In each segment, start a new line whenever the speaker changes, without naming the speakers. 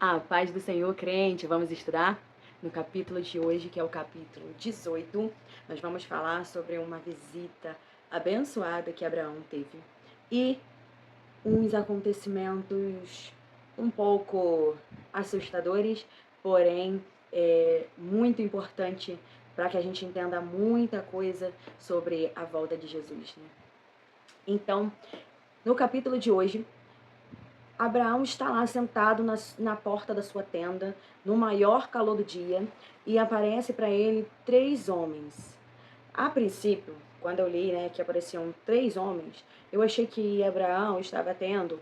A paz do Senhor, crente. Vamos estudar no capítulo de hoje, que é o capítulo 18. Nós vamos falar sobre uma visita abençoada que Abraão teve e uns acontecimentos um pouco assustadores, porém muito importante para que a gente entenda muita coisa sobre a volta de Jesus, né? Então, no capítulo de hoje, Abraão está lá sentado na porta da sua tenda, no maior calor do dia, e aparece para ele 3 homens. A princípio, quando eu li, né, que apareciam 3 homens, eu achei que Abraão estava tendo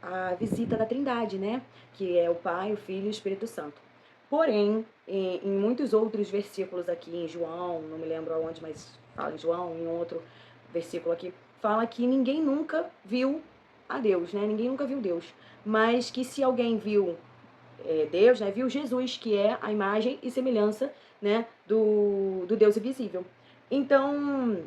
a visita da Trindade, né, que é o Pai, o Filho e o Espírito Santo. Porém, em muitos outros versículos aqui em João, não me lembro aonde, mas fala em João, em outro versículo aqui, fala que ninguém nunca viu a Deus, né? Ninguém nunca viu Deus. Mas que se alguém viu Deus, né? Viu Jesus, que é a imagem e semelhança, né? Do Deus invisível. Então,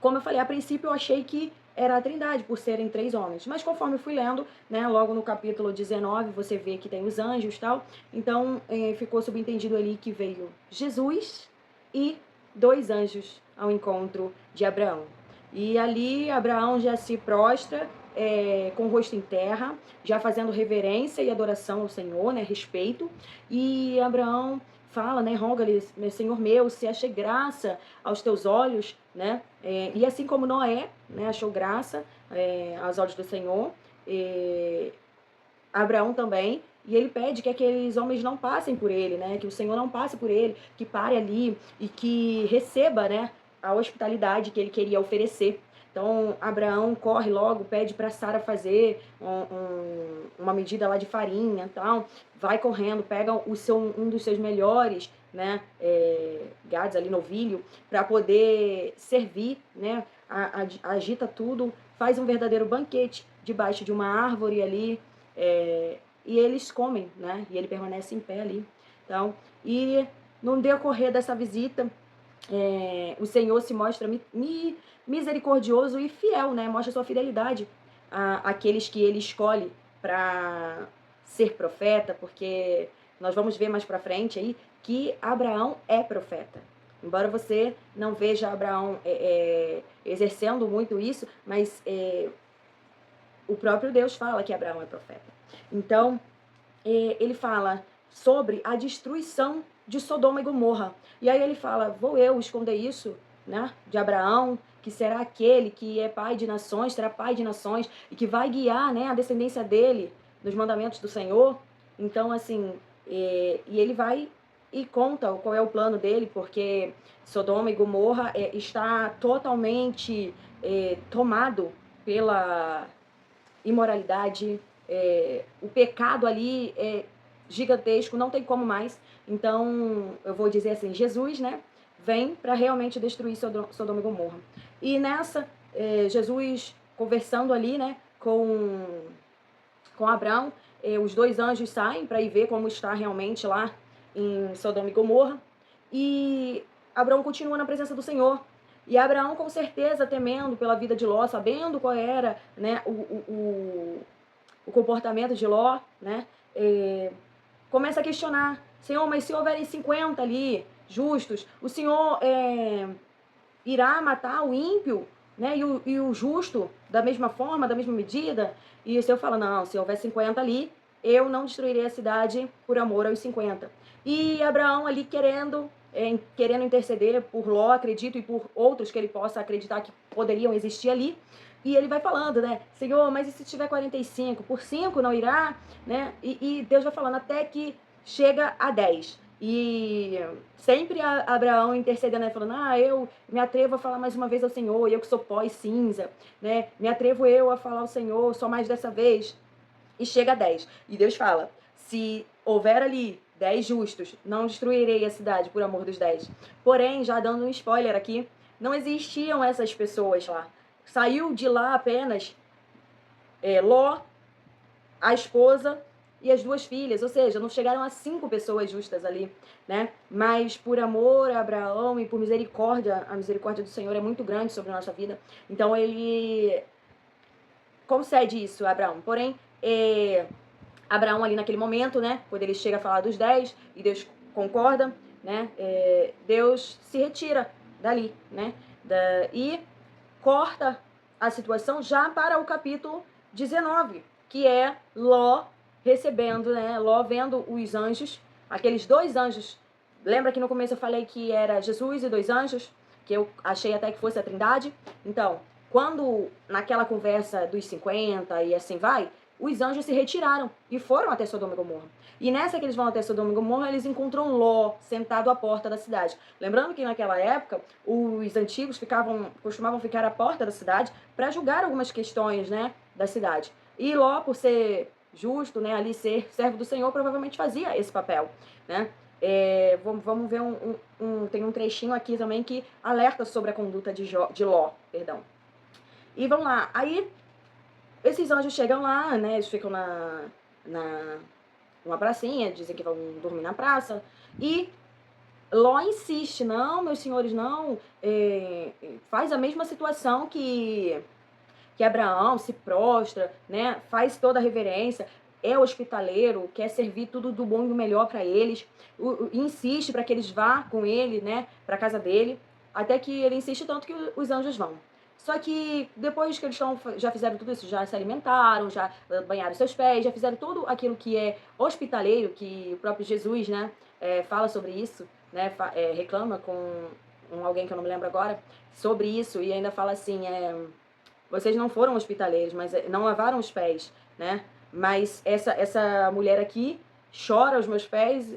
como eu falei, a princípio eu achei que era a Trindade, por serem 3 homens. Mas conforme eu fui lendo, né, logo no capítulo 19, você vê que tem os anjos e tal. Então, ficou subentendido ali que veio Jesus e 2 anjos ao encontro de Abraão. E ali Abraão já se prostra com o rosto em terra, já fazendo reverência e adoração ao Senhor, né, respeito. E Abraão fala, né, roga-lhe, Senhor meu, se achei graça aos teus olhos, né, e assim como Noé, né, achou graça aos olhos do Senhor, Abraão também, e ele pede que aqueles homens não passem por ele, né, que o Senhor não passe por ele, que pare ali e que receba, né, a hospitalidade que ele queria oferecer. Então, Abraão corre logo, pede para Sara fazer uma medida lá de farinha e tal, vai correndo, pega um dos seus melhores, né, gados ali, novilho, para poder servir, né, agita tudo, faz um verdadeiro banquete debaixo de uma árvore ali, e eles comem, né, e ele permanece em pé ali. Então, e no decorrer dessa visita, o Senhor se mostra misericordioso e fiel, né? Mostra sua fidelidade àqueles que ele escolhe para ser profeta, porque nós vamos ver mais para frente aí que Abraão é profeta. Embora você não veja Abraão exercendo muito isso, mas o próprio Deus fala que Abraão é profeta. Então, ele fala sobre a destruição de Sodoma e Gomorra. E aí ele fala, vou eu esconder isso, né, de Abraão, que será aquele que é pai de nações, será pai de nações, e que vai guiar, né, a descendência dele nos mandamentos do Senhor. Então, assim, e ele vai e conta qual é o plano dele, porque Sodoma e Gomorra está totalmente tomado pela imoralidade, o pecado ali é gigantesco, não tem como mais. Então, eu vou dizer assim, Jesus, né, vem para realmente destruir Sodoma e Gomorra. E nessa, Jesus conversando ali, né, com Abraão, os 2 anjos saem para ir ver como está realmente lá em Sodoma e Gomorra. E Abraão continua na presença do Senhor. E Abraão, com certeza, temendo pela vida de Ló, sabendo qual era, né, o comportamento de Ló, né, começa a questionar: Senhor, mas se houverem 50 ali, justos, o Senhor irá matar o ímpio, né, e o justo da mesma forma, da mesma medida? E o Senhor fala: não, se houver 50 ali, eu não destruirei a cidade por amor aos 50. E Abraão ali querendo interceder por Ló, acredito, e por outros que ele possa acreditar que poderiam existir ali. E ele vai falando, né, Senhor, mas e se tiver 45? Por 5 não irá? Né? E Deus vai falando até que chega a 10. E sempre Abraão intercedendo, né, falando, eu me atrevo a falar mais uma vez ao Senhor, eu que sou pó e cinza, né, me atrevo eu a falar ao Senhor só mais dessa vez. E chega a 10. E Deus fala, se houver ali 10 justos, não destruirei a cidade por amor dos 10. Porém, já dando um spoiler aqui, não existiam essas pessoas lá. Saiu de lá apenas Ló, a esposa e as 2 filhas, ou seja, não chegaram a 5 pessoas justas ali, né? Mas por amor a Abraão e por misericórdia, a misericórdia do Senhor é muito grande sobre a nossa vida. Então ele concede isso a Abraão. Porém, Abraão ali naquele momento, né, quando ele chega a falar dos 10 e Deus concorda, né, Deus se retira dali, né, e corta a situação já para o capítulo 19, que é Ló recebendo, né, Ló vendo os anjos, aqueles 2 anjos. Lembra que no começo eu falei que era Jesus e 2 anjos, que eu achei até que fosse a Trindade? Então, quando naquela conversa dos 50 e assim vai, os anjos se retiraram e foram até Sodoma e Gomorra. E nessa que eles vão até Sodoma e Gomorra, eles encontram Ló sentado à porta da cidade. Lembrando que naquela época, os antigos costumavam ficar à porta da cidade para julgar algumas questões, né, da cidade. E Ló, por ser justo, né, ali ser servo do Senhor, provavelmente fazia esse papel, né? Vamos ver tem um trechinho aqui também que alerta sobre a conduta de Ló, perdão. E vamos lá, aí esses anjos chegam lá, né, eles ficam numa pracinha, dizem que vão dormir na praça, e Ló insiste, não, meus senhores, não, faz a mesma situação que Abraão, se prostra, né, faz toda a reverência, é hospitaleiro, quer servir tudo do bom e do melhor para eles, insiste para que eles vá com ele, né, para casa dele, até que ele insiste tanto que os anjos vão. Só que depois que eles já fizeram tudo isso, já se alimentaram, já banharam seus pés, já fizeram tudo aquilo que é hospitaleiro, que o próprio Jesus, né, fala sobre isso, né, reclama com alguém que eu não me lembro agora, sobre isso, e ainda fala assim, vocês não foram hospitaleiros, mas não lavaram os pés, né? Mas essa mulher aqui chora os meus pés,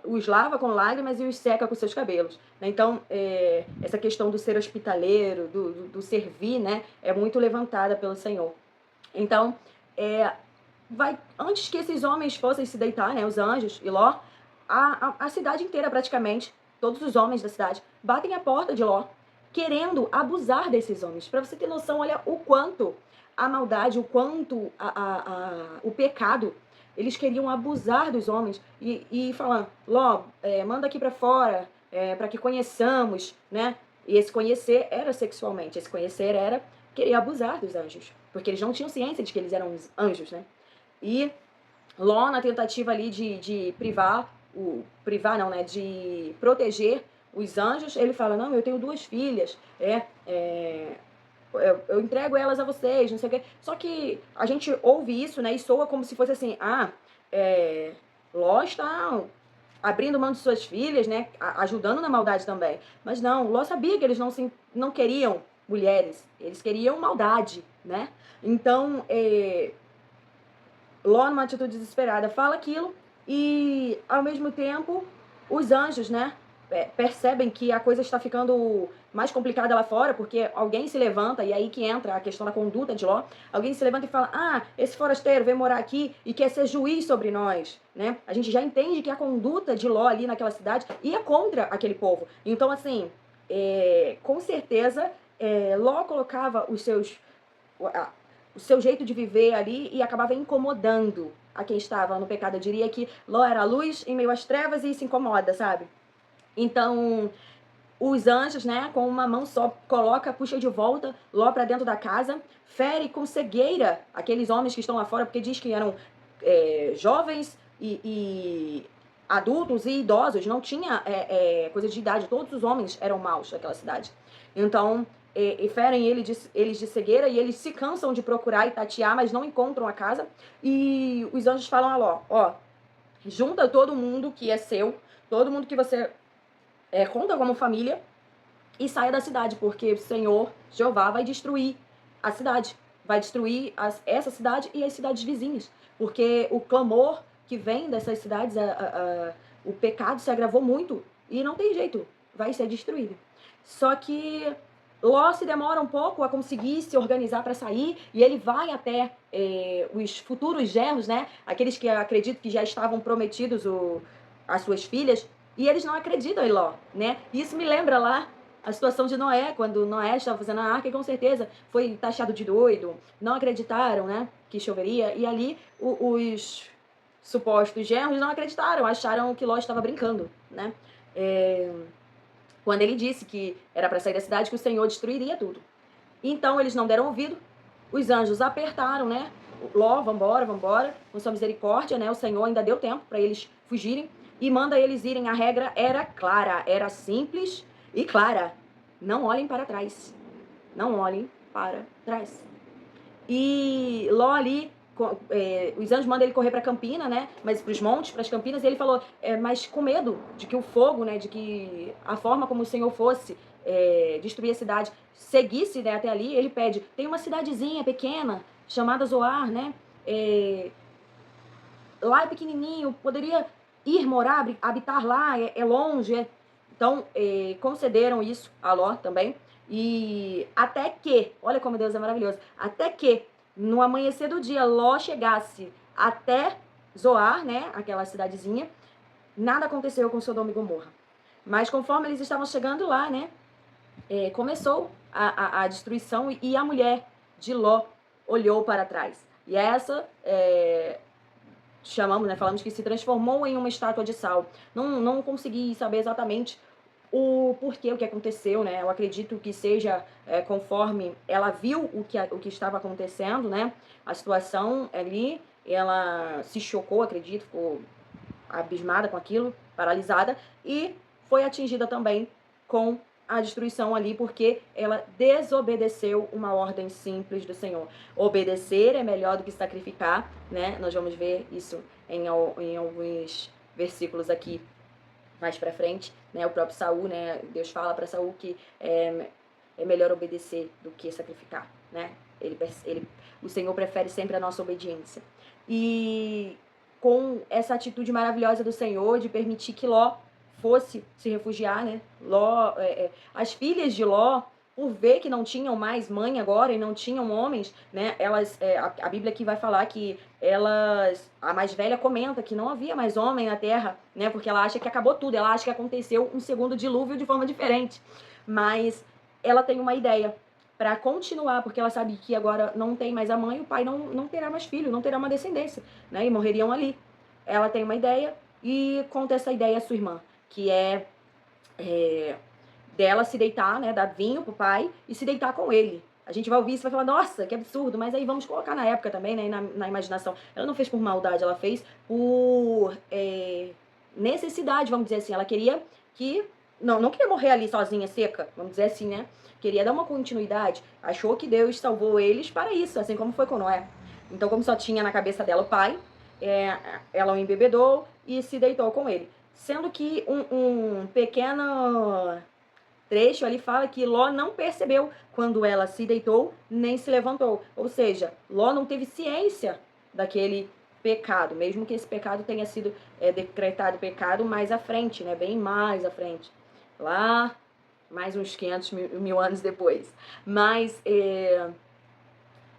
os lava com lágrimas e os seca com seus cabelos. Então, essa questão do ser hospitaleiro, do servir, né, é muito levantada pelo Senhor. Então, antes que esses homens fossem se deitar, né, os anjos e Ló, a cidade inteira praticamente, todos os homens da cidade, batem a porta de Ló, querendo abusar desses homens. Para você ter noção, olha o quanto a maldade, o quanto o pecado, eles queriam abusar dos homens e falando, Ló, manda aqui para fora, para que conheçamos, né? E esse conhecer era sexualmente, esse conhecer era querer abusar dos anjos, porque eles não tinham ciência de que eles eram anjos, né? E Ló, na tentativa ali de privar não, né, de proteger os anjos, ele fala, não, eu tenho 2 filhas, eu entrego elas a vocês, não sei o quê. Só que a gente ouve isso, né, e soa como se fosse assim, Ló está abrindo mão de suas filhas, né, ajudando na maldade também. Mas não, Ló sabia que eles não queriam mulheres, eles queriam maldade, né? Então, Ló, numa atitude desesperada, fala aquilo e, ao mesmo tempo, os anjos, né, percebem que a coisa está ficando mais complicada lá fora, porque alguém se levanta, e aí que entra a questão da conduta de Ló, alguém se levanta e fala, esse forasteiro veio morar aqui e quer ser juiz sobre nós, né? A gente já entende que a conduta de Ló ali naquela cidade ia contra aquele povo. Então, assim, com certeza, Ló colocava o seu jeito de viver ali e acabava incomodando a quem estava no pecado. Eu diria que Ló era a luz em meio às trevas e se incomoda, sabe? Então, os anjos, né, com uma mão só, puxa de volta Ló para dentro da casa, fere com cegueira aqueles homens que estão lá fora, porque diz que eram jovens e adultos e idosos, não tinha coisa de idade, todos os homens eram maus daquela cidade. Então, ferem eles de cegueira e eles se cansam de procurar e tatear, mas não encontram a casa. E os anjos falam a Ló, junta todo mundo que é seu, todo mundo que você conta como família e saia da cidade, porque o Senhor, Jeová, vai destruir a cidade. Vai destruir essa cidade e as cidades vizinhas. Porque o clamor que vem dessas cidades, o pecado se agravou muito e não tem jeito, vai ser destruído. Só que Ló se demora um pouco a conseguir se organizar para sair e ele vai até os futuros genros, né? Aqueles que acredito que já estavam prometidos as suas filhas, e eles não acreditam em Ló, né? Isso me lembra lá a situação de Noé, quando Noé estava fazendo a arca e com certeza foi taxado de doido, não acreditaram, né, que choveria, e ali os supostos genros não acreditaram, acharam que Ló estava brincando, né? Quando ele disse que era para sair da cidade, que o Senhor destruiria tudo. Então eles não deram ouvido, os anjos apertaram, né, Ló, vambora, com sua misericórdia, né? O Senhor ainda deu tempo para eles fugirem e manda eles irem. A regra era clara, era simples e clara. Não olhem para trás. Não olhem para trás. E Ló ali, os anjos mandam ele correr para Campina, né? Mas para os montes, para as campinas, e ele falou, mas com medo de que o fogo, né? De que a forma como o Senhor fosse destruir a cidade seguisse, né, até ali, ele pede, tem uma cidadezinha pequena chamada Zoar, né? Lá é pequenininho, poderia ir morar, habitar lá, é longe. Então, concederam isso a Ló também. E até que, olha como Deus é maravilhoso, até que no amanhecer do dia Ló chegasse até Zoar, né, aquela cidadezinha, nada aconteceu com Sodoma e Gomorra. Mas conforme eles estavam chegando lá, né, começou a destruição e a mulher de Ló olhou para trás. E essa chamamos, né, falamos que se transformou em uma estátua de sal. Não consegui saber exatamente o porquê, o que aconteceu, né? Eu acredito que seja conforme ela viu o que estava acontecendo, né? A situação ali, ela se chocou, acredito, ficou abismada com aquilo, paralisada, e foi atingida também com a destruição ali, porque ela desobedeceu uma ordem simples do Senhor. Obedecer é melhor do que sacrificar, né? Nós vamos ver isso em alguns versículos aqui mais pra frente, né? O próprio Saul, né? Deus fala para Saul que é melhor obedecer do que sacrificar, né? O Senhor prefere sempre a nossa obediência. E com essa atitude maravilhosa do Senhor de permitir que Ló fosse se refugiar, né? Ló, as filhas de Ló, por ver que não tinham mais mãe agora e não tinham homens, né? Elas, a Bíblia aqui vai falar que elas, a mais velha comenta que não havia mais homem na terra, né? Porque ela acha que acabou tudo, ela acha que aconteceu um segundo dilúvio de forma diferente. Mas ela tem uma ideia para continuar, porque ela sabe que agora não tem mais a mãe, o pai não terá mais filho, não terá uma descendência, né? E morreriam ali. Ela tem uma ideia e conta essa ideia à sua irmã, que dela se deitar, né, dar vinho pro pai e se deitar com ele. A gente vai ouvir isso e vai falar, nossa, que absurdo, mas aí vamos colocar na época também, né, na imaginação. Ela não fez por maldade, ela fez por necessidade, vamos dizer assim. Ela queria que... Não queria morrer ali sozinha, seca, vamos dizer assim, né? Queria dar uma continuidade. Achou que Deus salvou eles para isso, assim como foi com Noé. Então, como só tinha na cabeça dela o pai, ela o embebedou e se deitou com ele. Sendo que um pequeno trecho ali fala que Ló não percebeu quando ela se deitou nem se levantou. Ou seja, Ló não teve ciência daquele pecado, mesmo que esse pecado tenha sido decretado pecado mais à frente, né? Bem mais à frente. Lá, mais uns 500 mil anos depois. Mas...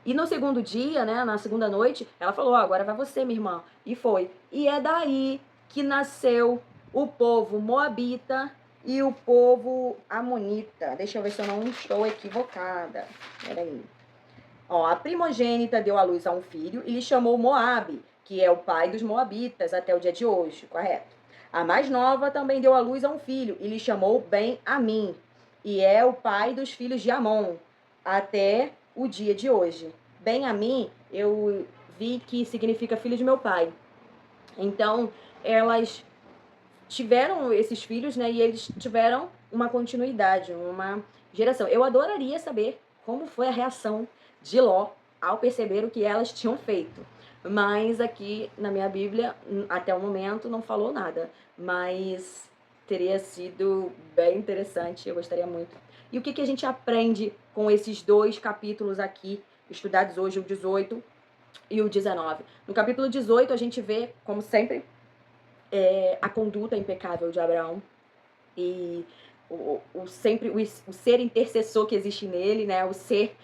E no segundo dia, né, na segunda noite, ela falou, agora vai você, minha irmã. E foi. E é daí que nasceu o povo moabita e o povo amonita. Deixa eu ver se eu não estou equivocada. Peraí. Ó, a primogênita deu à luz a um filho e lhe chamou Moabe, que é o pai dos moabitas até o dia de hoje, correto? A mais nova também deu à luz a um filho e lhe chamou Ben-Amim, e é o pai dos filhos de Amon, até o dia de hoje. Ben-Amim, eu vi que significa filho de meu pai. Então, elas tiveram esses filhos, né, e eles tiveram uma continuidade, uma geração. Eu adoraria saber como foi a reação de Ló ao perceber o que elas tinham feito. Mas aqui na minha Bíblia, até o momento, não falou nada. Mas teria sido bem interessante, eu gostaria muito. E o que a gente aprende com esses dois capítulos aqui, estudados hoje, o 18 e o 19? No capítulo 18, a gente vê, como sempre, a conduta impecável de Abraão e o ser intercessor que existe nele, né? O ser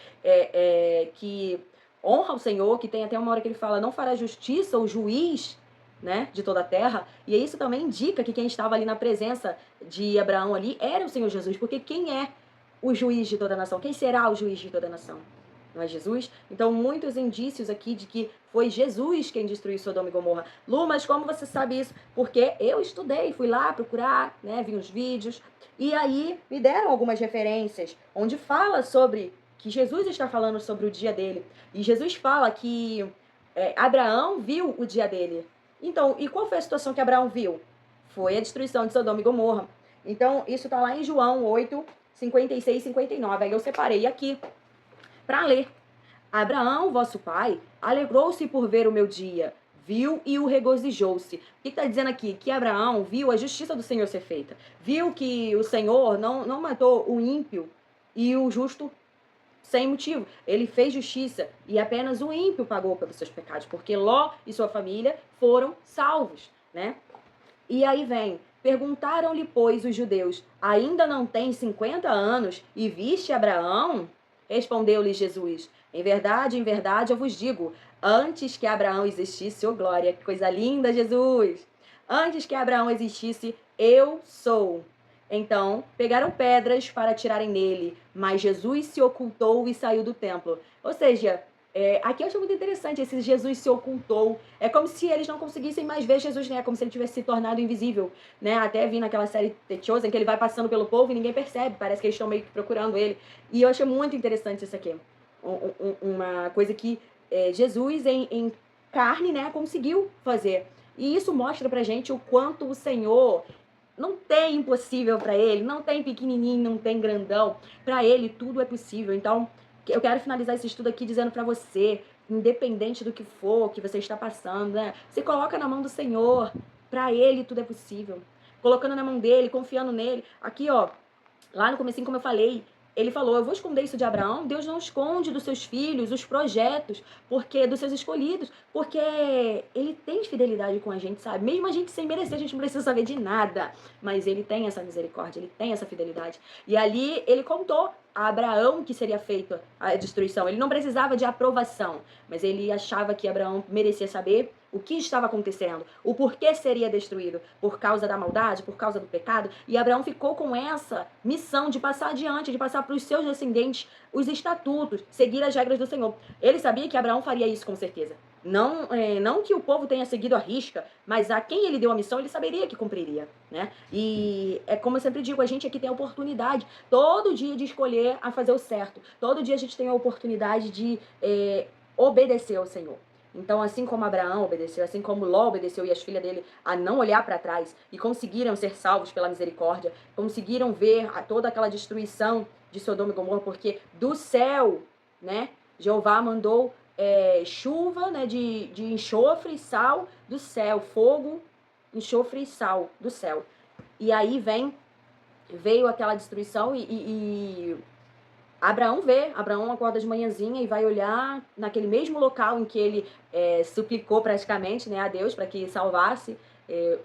que honra o Senhor, que tem até uma hora que ele fala, não fará justiça o juiz, né, de toda a terra. E isso também indica que quem estava ali na presença de Abraão ali era o Senhor Jesus, porque quem é o juiz de toda a nação? Quem será o juiz de toda a nação? Não é Jesus? Então, muitos indícios aqui de que foi Jesus quem destruiu Sodoma e Gomorra. Lu, mas como você sabe isso? Porque eu estudei, fui lá procurar, né, vi uns vídeos, e aí me deram algumas referências, onde fala sobre que Jesus está falando sobre o dia dele. E Jesus fala que Abraão viu o dia dele. Então, e qual foi a situação que Abraão viu? Foi a destruição de Sodoma e Gomorra. Então, isso está lá em João 8, 56 e 59. Aí eu separei aqui para ler. Abraão, vosso pai, alegrou-se por ver o meu dia, viu e o regozijou-se. O que está dizendo aqui? Que Abraão viu a justiça do Senhor ser feita. Viu que o Senhor não matou o ímpio e o justo sem motivo. Ele fez justiça e apenas o ímpio pagou pelos seus pecados, porque Ló e sua família foram salvos, né? E aí vem, perguntaram-lhe, pois, os judeus, ainda não tem 50 anos e viste Abraão? Respondeu-lhe Jesus, em verdade eu vos digo, antes que Abraão existisse, ô glória, que coisa linda, Jesus! Antes que Abraão existisse, eu sou. Então, pegaram pedras para atirarem nele, mas Jesus se ocultou e saiu do templo. Ou seja, aqui eu acho muito interessante, esse Jesus se ocultou. É como se eles não conseguissem mais ver Jesus, né? É como se ele tivesse se tornado invisível, né? Até vi naquela série The Chosen, que ele vai passando pelo povo e ninguém percebe. Parece que eles estão meio que procurando ele. E eu achei muito interessante isso aqui. Uma coisa que Jesus, em carne, né, conseguiu fazer. E isso mostra pra gente o quanto o Senhor não tem impossível para ele, não tem pequenininho, não tem grandão. Para ele tudo é possível. Então, eu quero finalizar esse estudo aqui dizendo para você, independente do que for que você está passando, né? Você coloca na mão do Senhor. Para ele tudo é possível. Colocando na mão dele, confiando nele. Aqui, ó, lá no comecinho, como eu falei, ele falou, eu vou esconder isso de Abraão. Deus não esconde dos seus filhos os projetos, porque dos seus escolhidos, porque ele tem fidelidade com a gente, sabe? Mesmo a gente sem merecer, a gente não precisa saber de nada, mas ele tem essa misericórdia, ele tem essa fidelidade. E ali ele contou a Abraão que seria feita a destruição. Ele não precisava de aprovação, mas ele achava que Abraão merecia saber o que estava acontecendo, o porquê seria destruído, por causa da maldade, por causa do pecado. E Abraão ficou com essa missão de passar adiante, de passar para os seus descendentes os estatutos, seguir as regras do Senhor. Ele sabia que Abraão faria isso com certeza. Não que o povo tenha seguido a risca, mas a quem ele deu a missão, ele saberia que cumpriria, né? E é como eu sempre digo, a gente aqui tem a oportunidade todo dia de escolher a fazer o certo. Todo dia a gente tem a oportunidade de obedecer ao Senhor. Então, assim como Abraão obedeceu, assim como Ló obedeceu e as filhas dele a não olhar para trás e conseguiram ser salvos pela misericórdia, conseguiram ver toda aquela destruição de Sodoma e Gomorra, porque do céu, né, Jeová mandou chuva, né, de enxofre e sal do céu, fogo, enxofre e sal do céu. E aí veio aquela destruição e Abraão acorda de manhãzinha e vai olhar naquele mesmo local em que ele suplicou praticamente, né, a Deus para que salvasse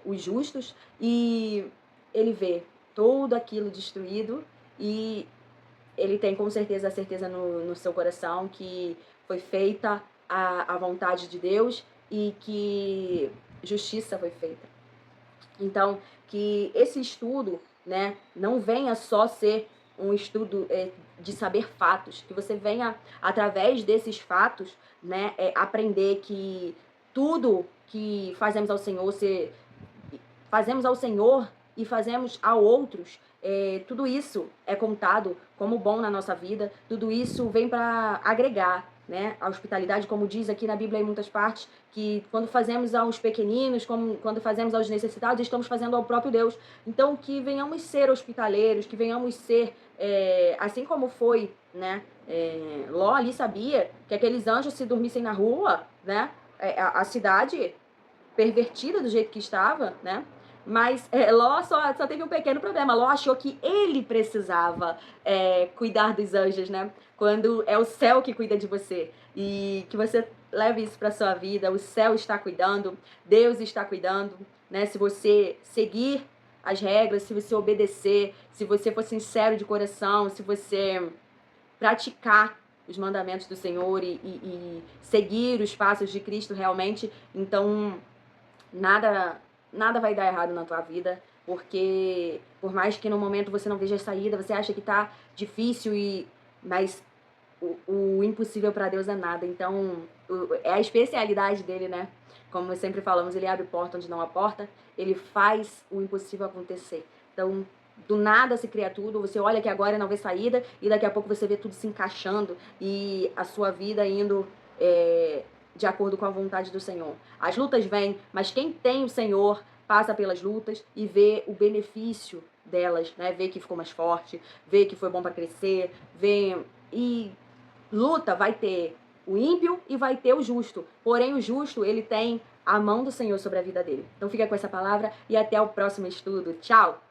os justos, e ele vê tudo aquilo destruído e ele tem com certeza a certeza no seu coração que foi feita a vontade de Deus e que justiça foi feita. Então, que esse estudo, né, não venha só ser um estudo de saber fatos, que você venha, através desses fatos, né, aprender que tudo que fazemos ao Senhor, fazemos ao Senhor e fazemos a outros, tudo isso é contado como bom na nossa vida, tudo isso vem para agregar, né? A hospitalidade, como diz aqui na Bíblia em muitas partes, que quando fazemos aos pequeninos, quando fazemos aos necessitados, estamos fazendo ao próprio Deus. Então, que venhamos ser hospitaleiros, que venhamos ser, assim como foi, né? Ló ali sabia que aqueles anjos, se dormissem na rua, né? A cidade pervertida do jeito que estava, né? Mas Ló só teve um pequeno problema. Ló achou que ele precisava cuidar dos anjos, né? Quando é o céu que cuida de você. E que você leve isso para sua vida. O céu está cuidando, Deus está cuidando, né? Se você seguir as regras, se você obedecer, se você for sincero de coração, se você praticar os mandamentos do Senhor e seguir os passos de Cristo realmente, então nada vai dar errado na tua vida, porque por mais que no momento você não veja a saída, você acha que tá difícil, mas o impossível para Deus é nada. Então, é a especialidade dele, né? Como sempre falamos, ele abre porta onde não há porta, ele faz o impossível acontecer. Então, do nada se cria tudo, você olha que agora não vê saída e daqui a pouco você vê tudo se encaixando e a sua vida indo de acordo com a vontade do Senhor. As lutas vêm, mas quem tem o Senhor passa pelas lutas e vê o benefício delas, né? Vê que ficou mais forte, vê que foi bom para crescer, vê e luta vai ter o ímpio e vai ter o justo. Porém, o justo, ele tem a mão do Senhor sobre a vida dele. Então fica com essa palavra e até o próximo estudo. Tchau!